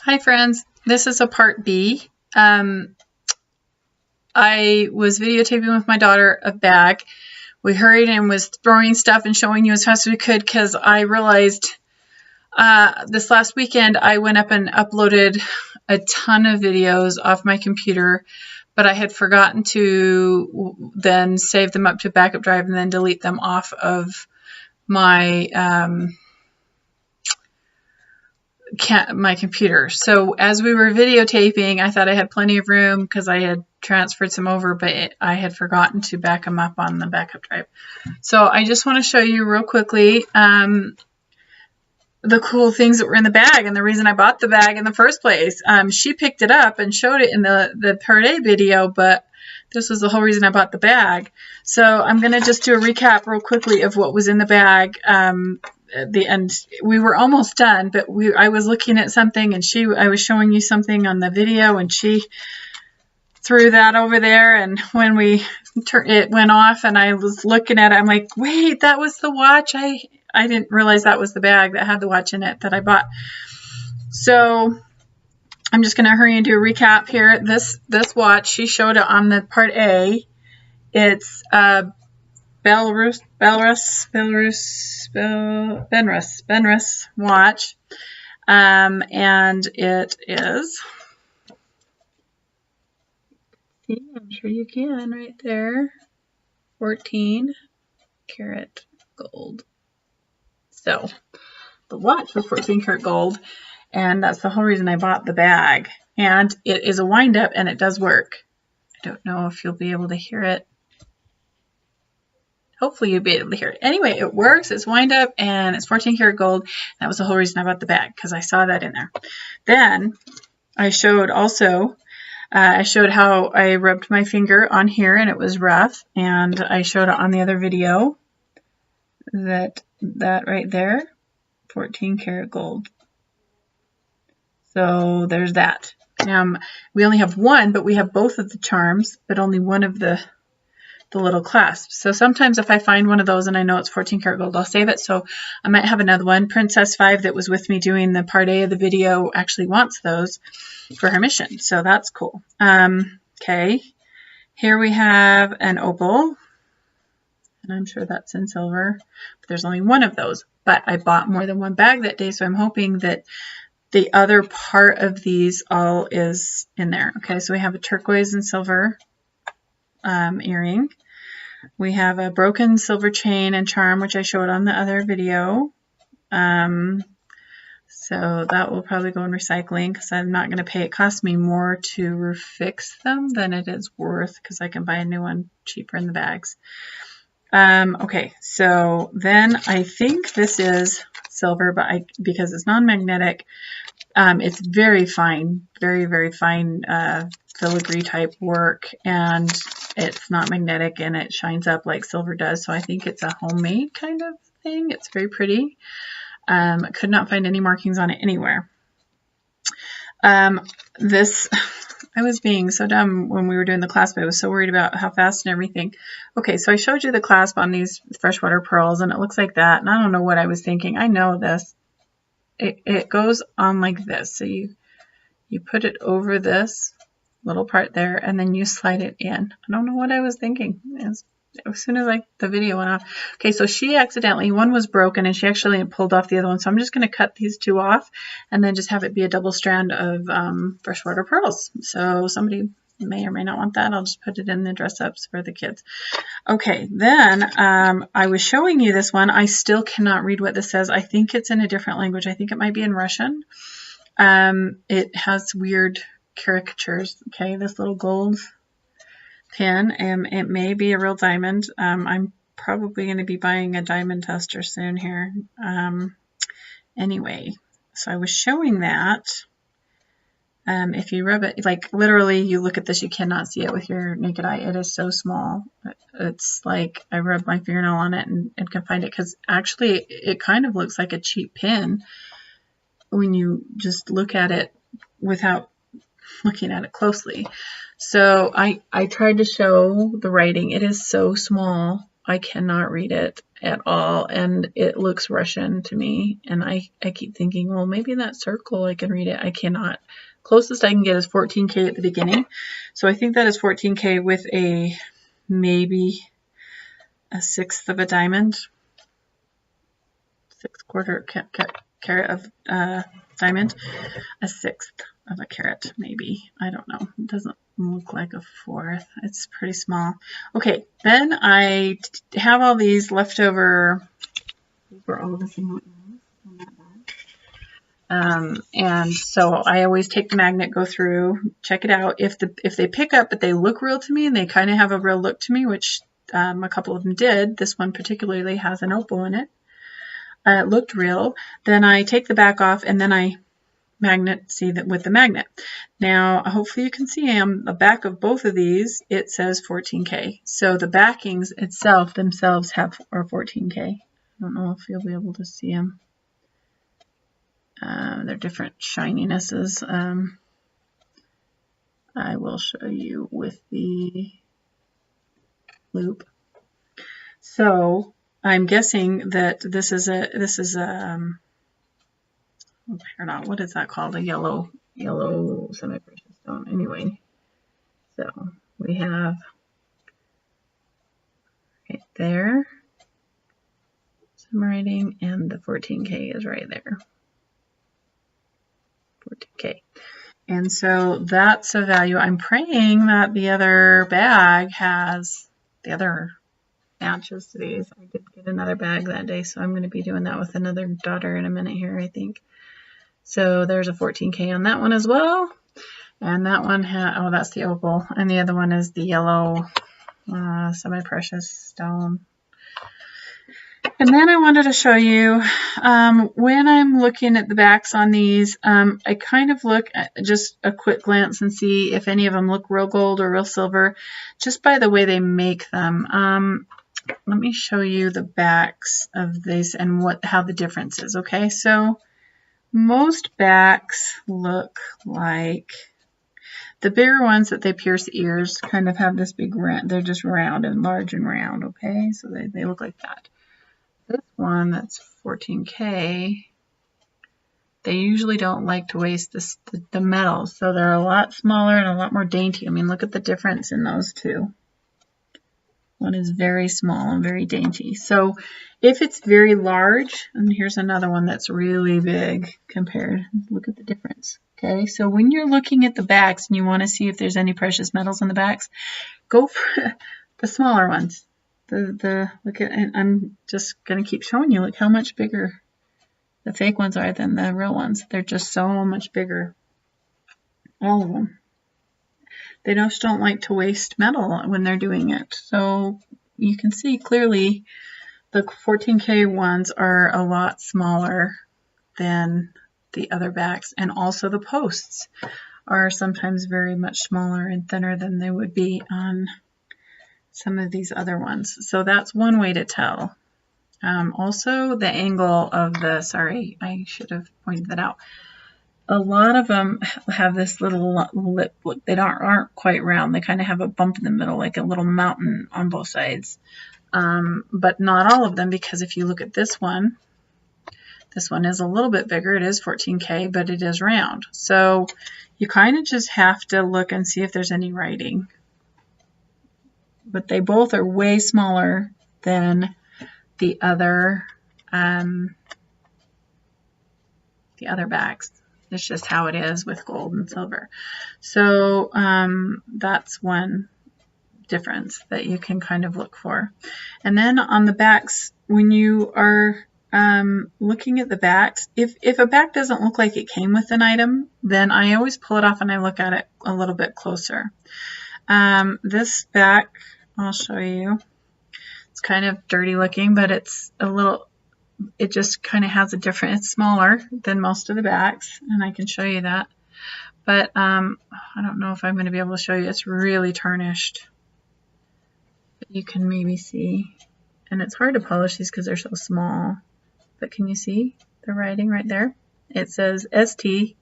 Hi friends, this is a part B. I was videotaping with my daughter a bag. We hurried and was throwing stuff and showing you as fast as we could because I realized this last weekend I went up and uploaded a ton of videos off my computer, but I had forgotten to then save them up to backup drive and then delete them off of my my computer. So as we were videotaping, I thought I had plenty of room because I had transferred some over, but I had forgotten to back them up on the backup drive. So I just want to show you real quickly the cool things that were in the bag and the reason I bought the bag in the first place. She picked it up and showed it in the Part A video, but this was the whole reason I bought the bag. So I'm going to just do a recap real quickly of what was in the bag. At the end, we were almost done, but I was looking at something and I was showing you something on the video and she threw that over there, and when it went off and I was looking at it, I'm like, wait, that was the watch. I didn't realize that was the bag that had the watch in it that I bought. So I'm just going to hurry and do a recap here. This watch, she showed it on the Part A. It's Benrus watch, and it is, I'm sure you can right there, 14 karat gold. So the watch was 14 karat gold, and that's the whole reason I bought the bag. And it is a wind up and it does work. I don't know if you'll be able to hear it. Hopefully you'll be able to hear it. Anyway, it works. It's wind up and it's 14 karat gold. That was the whole reason I bought the bag, because I saw that in there. Then I showed also, I showed how I rubbed my finger on here and it was rough. And I showed it on the other video that right there, 14 karat gold. So there's that. We only have one, but we have both of the charms, but only one of the little clasps. So sometimes if I find one of those and I know it's 14 karat gold, I'll save it. So I might have another one. Princess 5 that was with me doing the Part A of the video actually wants those for her mission. So that's cool. Okay. Here we have an opal, and I'm sure that's in silver, but there's only one of those. But I bought more than one bag that day, so I'm hoping that the other part of these all is in there. Okay, so we have a turquoise and silver earring. We have a broken silver chain and charm, which I showed on the other video. So that will probably go in recycling because I'm not going to pay. It costs me more to fix them than it is worth because I can buy a new one cheaper in the bags. Okay, so then I think this is silver, but because it's non-magnetic, it's very fine, very, very fine filigree type work, and it's not magnetic and it shines up like silver does. So I think it's a homemade kind of thing. It's very pretty. I could not find any markings on it anywhere. I was being so dumb when we were doing the clasp. I was so worried about how fast and everything. Okay, so I showed you the clasp on these freshwater pearls, and it looks like that. And I don't know what I was thinking. I know this. It goes on like this. So you put it over this little part there, and then you slide it in. I don't know what I was thinking. As soon as the video went off. Okay, so she accidentally, one was broken and she actually pulled off the other one. So I'm just going to cut these two off and then just have it be a double strand of freshwater pearls. So somebody may or may not want that. I'll just put it in the dress ups for the kids. Okay, then I was showing you this one. I still cannot read what this says. I think it's in a different language. I think it might be in Russian. It has weird caricatures. Okay, this little gold pin, and it may be a real diamond. I'm probably going to be buying a diamond tester soon here. Anyway, so I was showing that. If you rub it, like literally you look at this, you cannot see it with your naked eye. It is so small. It's like I rubbed my fingernail on it and can find it, because actually it kind of looks like a cheap pin when you just look at it without looking at it closely. So I tried to show the writing. It is so small I cannot read it at all, and it looks Russian to me, and I keep thinking, well, maybe in that circle I can read it. I cannot. Closest I can get is 14K at the beginning, so I think that is 14K with a maybe a sixth of a diamond, 6/4 carat of diamond, a sixth of a carat maybe. I don't know. It doesn't look like a fourth. It's pretty small. Okay, then I have all these leftover. These were all the same ones on that bag. And so I always take the magnet, go through, check it out. If they pick up, but they look real to me, and they kind of have a real look to me, which a couple of them did. This one particularly has an opal in it. It looked real. Then I take the back off, and then I magnet, see that with the magnet. Now, hopefully you can see on the back of both of these, it says 14K. So the backings themselves are 14K. I don't know if you'll be able to see them. They're different shininesses. I will show you with the loop. So I'm guessing that this is what is that called? A yellow semi-precious stone. Anyway, so we have right there some writing, and the 14K is right there. 14K. And so that's a value. I'm praying that the other bag has the other matches to these. I did get another bag that day, so I'm going to be doing that with another daughter in a minute here, I think. So there's a 14K on that one as well. And that one oh, that's the opal. And the other one is the yellow semi-precious stone. And then I wanted to show you, when I'm looking at the backs on these, I kind of look at just a quick glance and see if any of them look real gold or real silver, just by the way they make them. Let me show you the backs of these and how the difference is, okay? So most backs look like the bigger ones that they pierce the ears kind of have this big round. They're just round and large and round, okay? So they look like that. This one that's 14K, they usually don't like to waste the metal, so they're a lot smaller and a lot more dainty. I mean, look at the difference in those two. One is very small and very dainty. So if it's very large, and here's another one that's really big compared, look at the difference. Okay, so when you're looking at the backs and you want to see if there's any precious metals in the backs, go for the smaller ones. Look at, and I'm just going to keep showing you, look how much bigger the fake ones are than the real ones. They're just so much bigger. All of them. They just don't like to waste metal when they're doing it. So you can see clearly the 14K ones are a lot smaller than the other backs. And also the posts are sometimes very much smaller and thinner than they would be on some of these other ones. So that's one way to tell. Also the angle of the, sorry, I should have pointed that out. A lot of them have this little lip look. They aren't quite round. They kind of have a bump in the middle, like a little mountain on both sides. But not all of them, because if you look at this one is a little bit bigger. It is 14K, but it is round. So you kind of just have to look and see if there's any writing. But they both are way smaller than the other backs. It's just how it is with gold and silver. So that's one difference that you can kind of look for. And then on the backs, when you are looking at the backs, if a back doesn't look like it came with an item, then I always pull it off and I look at it a little bit closer. This back, I'll show you. It's kind of dirty looking, but it's a little, it just kind of has a different, it's smaller than most of the backs, and I can show you that. But I don't know if I'm going to be able to show you. It's really tarnished. But you can maybe see. And it's hard to polish these because they're so small. But can you see the writing right there? It says ST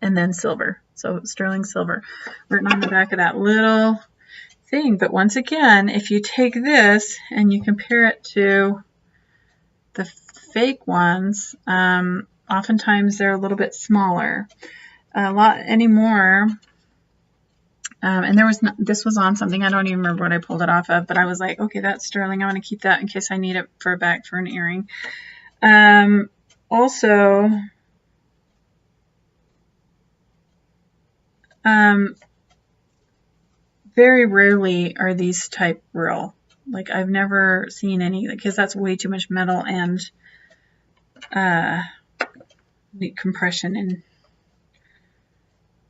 and then silver. So sterling silver. Written on the back of that little thing. But once again, if you take this and you compare it to the fake ones, oftentimes they're a little bit smaller. A lot anymore. And there was this was on something, I don't even remember what I pulled it off of, but I was like, okay, that's sterling. I want to keep that in case I need it for back for an earring. Also, very rarely are these type real. Like, I've never seen any, because that's way too much metal and the compression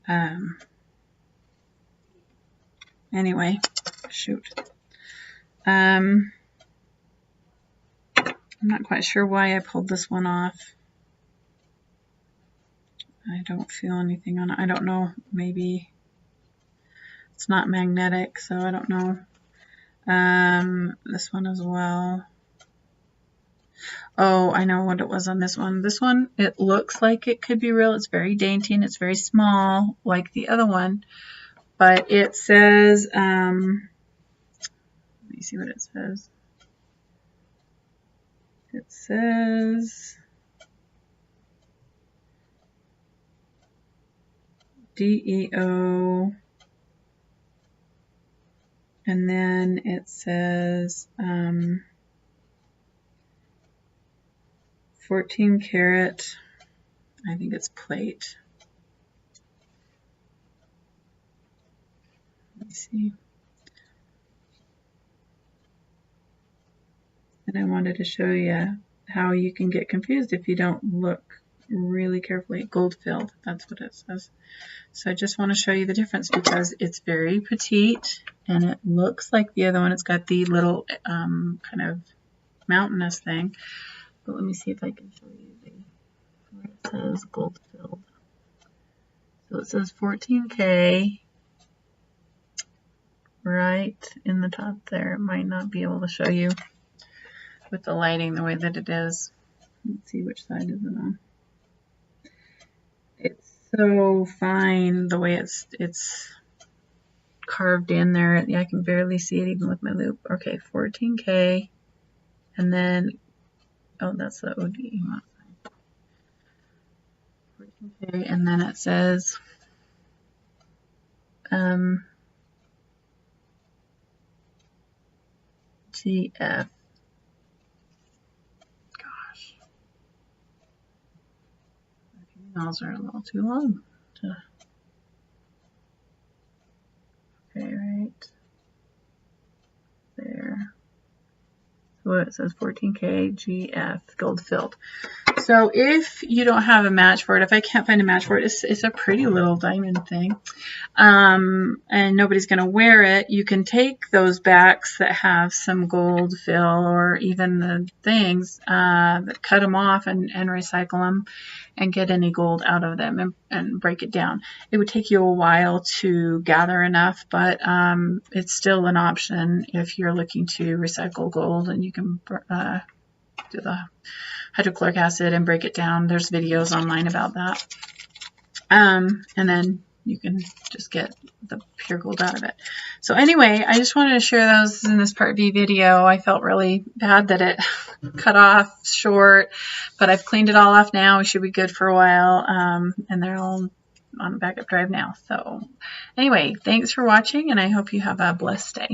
and anyway, shoot. I'm not quite sure why I pulled this one off. I don't feel anything on it. I don't know. Maybe it's not magnetic, so I don't know. This one as well. Oh, I know what it was on this one. This one, it looks like it could be real. It's very dainty and it's very small, like the other one. But it says, let me see what it says. It says DEO, and then it says 14 karat, I think it's plate. Let me see. And I wanted to show you how you can get confused if you don't look really carefully. Gold filled, that's what it says. So I just want to show you the difference because it's very petite and it looks like the other one. It's got the little kind of mountainous thing. But let me see if I can show you where it says gold filled. So it says 14K right in the top there. It might not be able to show you with the lighting the way that it is. Let's see which side is it on. It's so fine the way it's carved in there. I can barely see it even with my loupe. Okay, 14K, and then oh, that's the OD. 14K, and then it says GF. Gosh, the emails are a little too long. Okay, right there. So it says 14K GF gold filled. So if you don't have a match for it, if I can't find a match for it, it's a pretty little diamond thing, and nobody's going to wear it. You can take those backs that have some gold fill, or even the things, cut them off and recycle them and get any gold out of them and break it down. It would take you a while to gather enough, but it's still an option if you're looking to recycle gold, and you can do the hydrochloric acid and break it down. There's videos online about that. And then you can just get the pure gold out of it. So anyway, I just wanted to share those in this part B video. I felt really bad that it cut off short, but I've cleaned it all off now. We should be good for a while. And they're all on backup drive now. So anyway, thanks for watching, and I hope you have a blessed day.